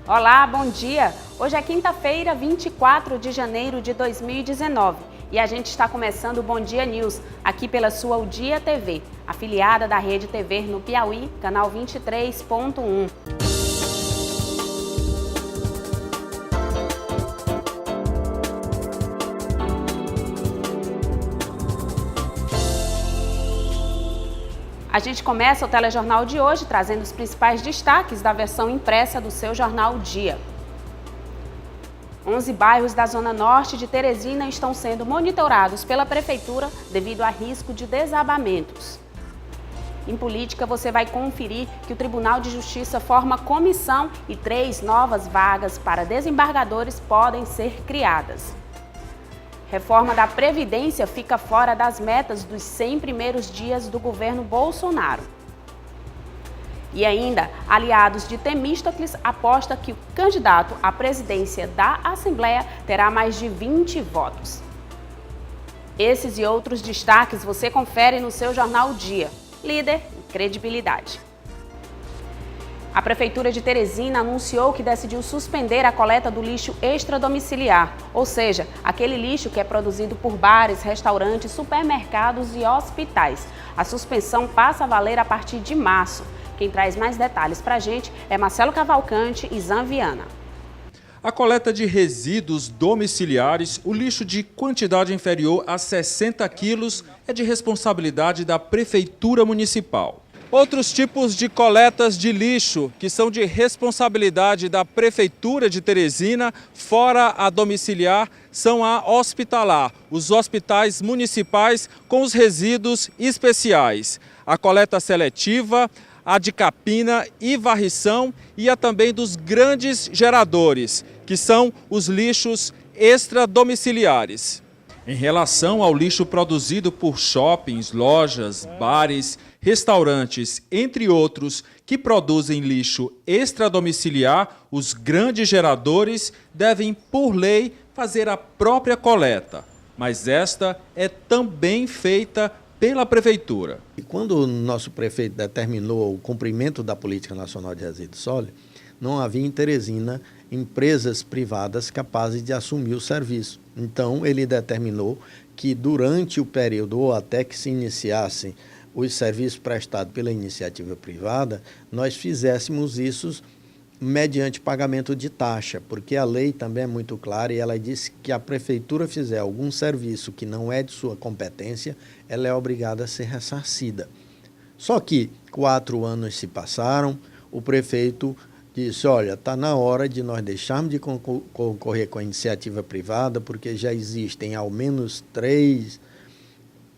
Olá, bom dia! Hoje é quinta-feira, 24 de janeiro de 2019 e a gente está começando o Bom Dia News, aqui pela sua O Dia TV, afiliada da Rede TV no Piauí, canal 23.1. A gente começa o telejornal de hoje trazendo os principais destaques da versão impressa do seu jornal Dia. 11 bairros da Zona Norte de Teresina estão sendo monitorados pela Prefeitura devido a risco de desabamentos. Em política, você vai conferir que o Tribunal de Justiça forma comissão e 3 novas vagas para desembargadores podem ser criadas. Reforma da Previdência fica fora das metas dos 100 primeiros dias do governo Bolsonaro. E ainda, aliados de Temístocles aposta que o candidato à presidência da Assembleia terá mais de 20 votos. Esses e outros destaques você confere no seu jornal Dia, líder em credibilidade. A Prefeitura de Teresina anunciou que decidiu suspender a coleta do lixo extradomiciliar, ou seja, aquele lixo que é produzido por bares, restaurantes, supermercados e hospitais. A suspensão passa a valer a partir de março. Quem traz mais detalhes para a gente é Marcelo Cavalcante e Zanviana. A coleta de resíduos domiciliares, o lixo de quantidade inferior a 60 quilos, é de responsabilidade da Prefeitura Municipal. Outros tipos de coletas de lixo, que são de responsabilidade da Prefeitura de Teresina, fora a domiciliar, são a hospitalar, os hospitais municipais com os resíduos especiais. A coleta seletiva, a de capina e varrição e a também dos grandes geradores, que são os lixos extradomiciliares. Em relação ao lixo produzido por shoppings, lojas, bares, restaurantes, entre outros, que produzem lixo extradomiciliar, os grandes geradores devem, por lei, fazer a própria coleta. Mas esta é também feita pela Prefeitura. E quando o nosso prefeito determinou o cumprimento da Política Nacional de Resíduos Sólidos, não havia em Teresina empresas privadas capazes de assumir o serviço. Então, ele determinou que durante o período ou até que se iniciassem os serviços prestados pela iniciativa privada, nós fizéssemos isso mediante pagamento de taxa, porque a lei também é muito clara e ela diz que a prefeitura fizer algum serviço que não é de sua competência, ela é obrigada a ser ressarcida. Só que 4 anos se passaram, o prefeito disse, olha, está na hora de nós deixarmos de concorrer com a iniciativa privada, porque já existem ao menos 3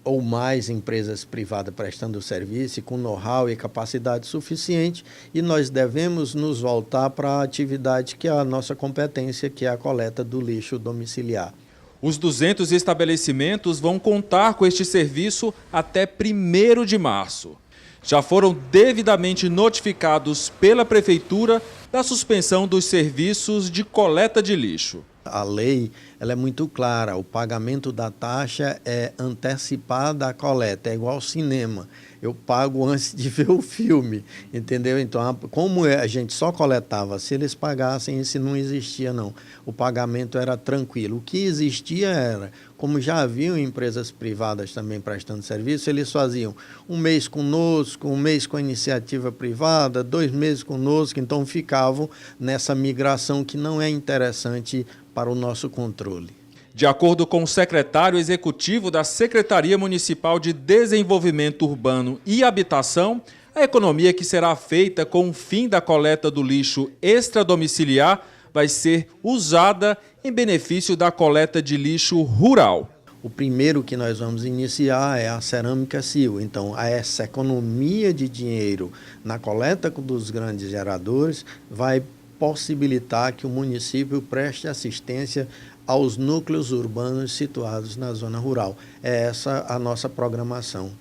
ou mais empresas privadas prestando serviço com know-how e capacidade suficiente, e nós devemos nos voltar para a atividade que é a nossa competência, que é a coleta do lixo domiciliar. Os 200 estabelecimentos vão contar com este serviço até 1º de março. Já foram devidamente notificados pela Prefeitura da suspensão dos serviços de coleta de lixo. A lei ela é muito clara, o pagamento da taxa é antecipada à coleta, é igual ao cinema. Eu pago antes de ver o filme, entendeu? Então, como a gente só coletava, se eles pagassem, isso não existia não. O pagamento era tranquilo. O que existia era, como já haviam empresas privadas também prestando serviço, eles faziam 1 mês conosco, 1 mês com a iniciativa privada, 2 meses conosco, então ficavam nessa migração que não é interessante para o nosso controle. De acordo com o secretário executivo da Secretaria Municipal de Desenvolvimento Urbano e Habitação, a economia que será feita com o fim da coleta do lixo extradomiciliar vai ser usada em benefício da coleta de lixo rural. O primeiro que nós vamos iniciar é a cerâmica Sil. Então, essa economia de dinheiro na coleta dos grandes geradores vai possibilitar que o município preste assistência aos núcleos urbanos situados na zona rural. É essa a nossa programação.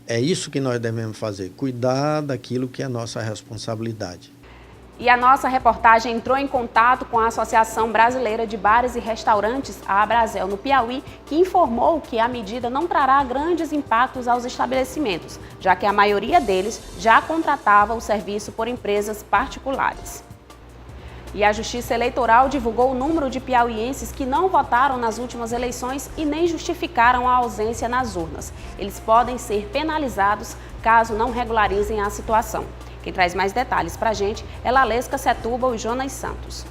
É isso que nós devemos fazer, cuidar daquilo que é nossa responsabilidade. E a nossa reportagem entrou em contato com a Associação Brasileira de Bares e Restaurantes, a Abrazel, no Piauí, que informou que a medida não trará grandes impactos aos estabelecimentos, já que a maioria deles já contratava o serviço por empresas particulares. E a Justiça Eleitoral divulgou o número de piauienses que não votaram nas últimas eleições e nem justificaram a ausência nas urnas. Eles podem ser penalizados caso não regularizem a situação. Quem traz mais detalhes para a gente é Lalesca Setúbal e Jonas Santos.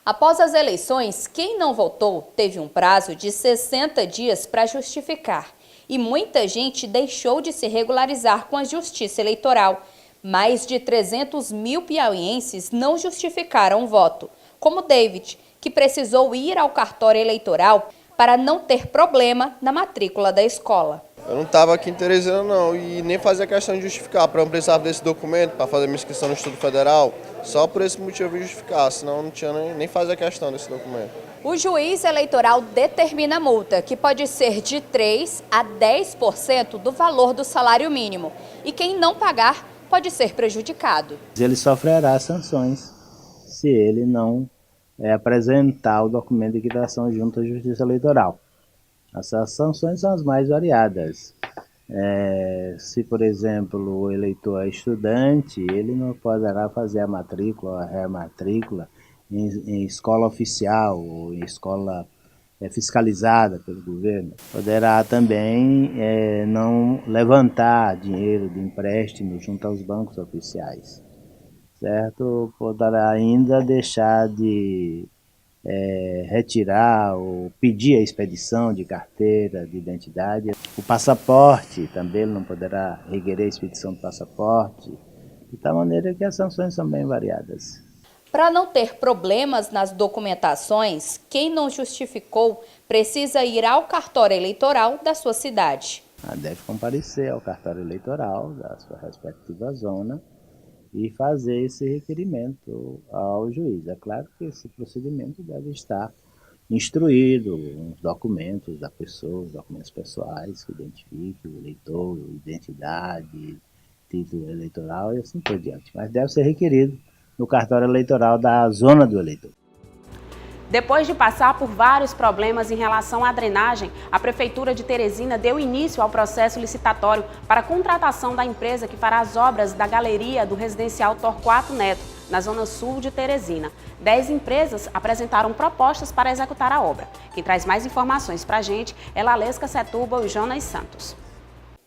Após as eleições, quem não votou teve um prazo de 60 dias para justificar. E muita gente deixou de se regularizar com a Justiça Eleitoral. Mais de 300 mil piauienses não justificaram o voto, como David, que precisou ir ao cartório eleitoral para não ter problema na matrícula da escola. Eu não estava aqui em Teresina não, e nem fazia questão de justificar, para não precisar desse documento para fazer minha inscrição no Instituto Federal, só por esse motivo eu justificar, senão não tinha nem fazer questão desse documento. O juiz eleitoral determina a multa, que pode ser de 3% a 10% do valor do salário mínimo, e quem não pagar pode ser prejudicado. Ele sofrerá sanções se ele não apresentar o documento de quitação junto à Justiça Eleitoral. Essas sanções são as mais variadas. Se, por exemplo, o eleitor é estudante, ele não poderá fazer a matrícula, a rematrícula em escola oficial ou em escola fiscalizada pelo governo. Poderá também não levantar dinheiro de empréstimo junto aos bancos oficiais, certo? Poderá ainda deixar de retirar ou pedir a expedição de carteira de identidade. O passaporte também ele não poderá requerer a expedição do passaporte, de tal maneira que as sanções são bem variadas. Para não ter problemas nas documentações, quem não justificou precisa ir ao cartório eleitoral da sua cidade. Deve comparecer ao cartório eleitoral da sua respectiva zona e fazer esse requerimento ao juiz. É claro que esse procedimento deve estar instruído, os documentos da pessoa, os documentos pessoais que identifiquem o eleitor, identidade, título eleitoral e assim por diante. Mas deve ser requerido no cartório eleitoral da zona do eleitor. Depois de passar por vários problemas em relação à drenagem, a Prefeitura de Teresina deu início ao processo licitatório para a contratação da empresa que fará as obras da galeria do residencial Torquato Neto, na zona sul de Teresina. 10 empresas apresentaram propostas para executar a obra. Quem traz mais informações para a gente é Lalesca Setúbal e Jonas Santos.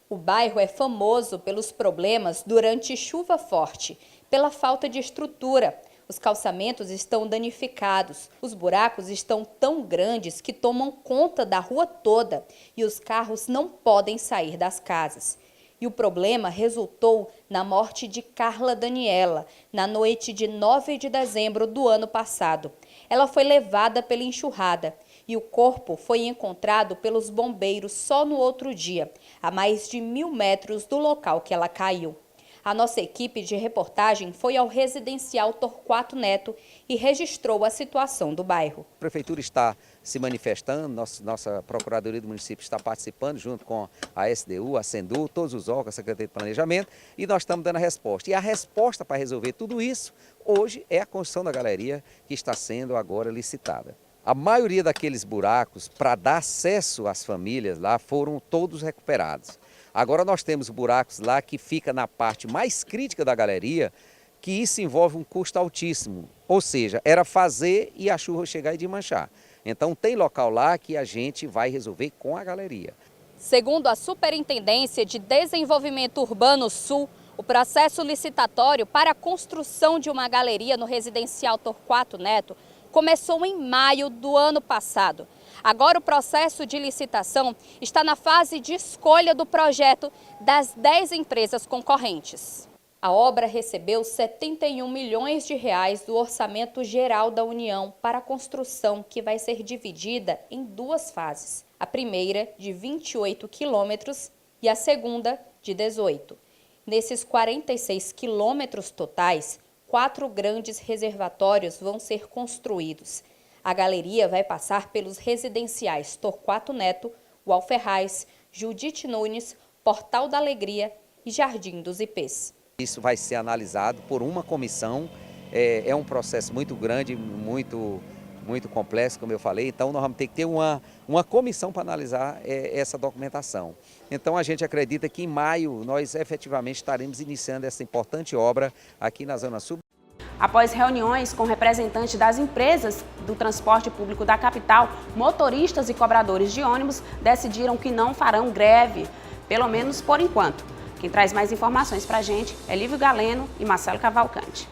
O bairro é famoso pelos problemas durante chuva forte, pela falta de estrutura. Os calçamentos estão danificados, os buracos estão tão grandes que tomam conta da rua toda e os carros não podem sair das casas. E o problema resultou na morte de Carla Daniela, na noite de 9 de dezembro do ano passado. Ela foi levada pela enxurrada e o corpo foi encontrado pelos bombeiros só no outro dia, a mais de 1.000 metros do local que ela caiu. A nossa equipe de reportagem foi ao residencial Torquato Neto e registrou a situação do bairro. A Prefeitura está se manifestando, nossa Procuradoria do Município está participando junto com a SDU, a SENDU, todos os órgãos, a Secretaria de Planejamento, e nós estamos dando a resposta. E a resposta para resolver tudo isso, hoje, é a construção da galeria que está sendo agora licitada. A maioria daqueles buracos, para dar acesso às famílias lá, foram todos recuperados. Agora nós temos buracos lá que fica na parte mais crítica da galeria, que isso envolve um custo altíssimo. Ou seja, era fazer e a chuva chegar e desmanchar. Então tem local lá que a gente vai resolver com a galeria. Segundo a Superintendência de Desenvolvimento Urbano Sul, o processo licitatório para a construção de uma galeria no residencial Torquato Neto começou em maio do ano passado. Agora o processo de licitação está na fase de escolha do projeto das 10 empresas concorrentes. A obra recebeu 71 milhões de reais do Orçamento Geral da União para a construção, que vai ser dividida em 2 fases. A primeira, de 28 quilômetros, e a segunda, de 18. Nesses 46 quilômetros totais, 4 grandes reservatórios vão ser construídos. A galeria vai passar pelos residenciais Torquato Neto, Walferraz, Judite Nunes, Portal da Alegria e Jardim dos Ipês. Isso vai ser analisado por uma comissão, é um processo muito grande, muito complexo, como eu falei, então nós vamos ter que ter uma comissão para analisar essa documentação. Então a gente acredita que em maio nós efetivamente estaremos iniciando essa importante obra aqui na Zona Sul. Após reuniões com representantes das empresas do transporte público da capital, motoristas e cobradores de ônibus decidiram que não farão greve, pelo menos por enquanto. Quem traz mais informações para a gente é Lívio Galeno e Marcelo Cavalcante.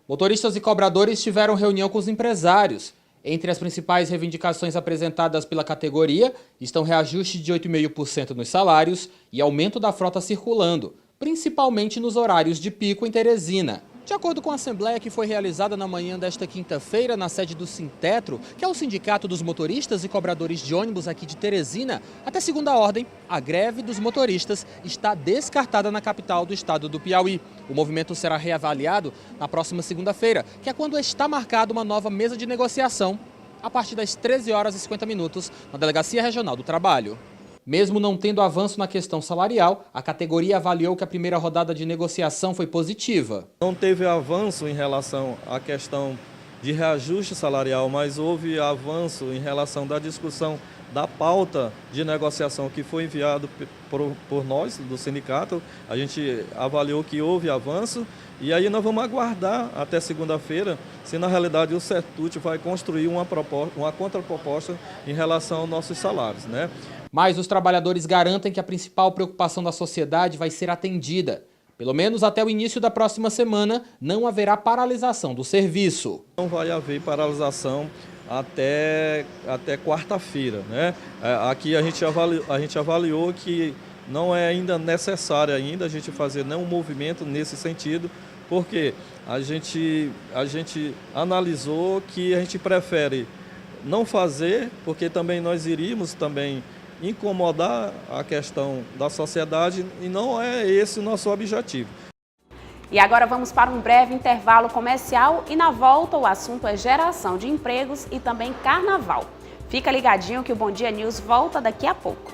Motoristas e cobradores tiveram reunião com os empresários. Entre as principais reivindicações apresentadas pela categoria estão reajuste de 8,5% nos salários e aumento da frota circulando, principalmente nos horários de pico em Teresina. De acordo com a assembleia que foi realizada na manhã desta quinta-feira na sede do Sintetro, que é o Sindicato dos Motoristas e Cobradores de Ônibus aqui de Teresina, até segunda ordem, a greve dos motoristas está descartada na capital do estado do Piauí. O movimento será reavaliado na próxima segunda-feira, que é quando está marcada uma nova mesa de negociação, a partir das 13h50 na Delegacia Regional do Trabalho. Mesmo não tendo avanço na questão salarial, a categoria avaliou que a primeira rodada de negociação foi positiva. Não teve avanço em relação à questão de reajuste salarial, mas houve avanço em relação da discussão da pauta de negociação que foi enviado por nós, do sindicato. A gente avaliou que houve avanço e aí nós vamos aguardar até segunda-feira se na realidade o CETUT vai construir uma contraproposta em relação aos nossos salários, né? Mas os trabalhadores garantem que a principal preocupação da sociedade vai ser atendida. Pelo menos até o início da próxima semana, não haverá paralisação do serviço. Não vai haver paralisação até quarta-feira, né? Aqui a gente avaliou que não é ainda necessário a gente fazer nenhum movimento nesse sentido, porque a gente analisou que a gente prefere não fazer, porque também nós iríamos também incomodar a questão da sociedade e não é esse o nosso objetivo. E agora vamos para um breve intervalo comercial e na volta o assunto é geração de empregos e também carnaval. Fica ligadinho que o Bom Dia News volta daqui a pouco.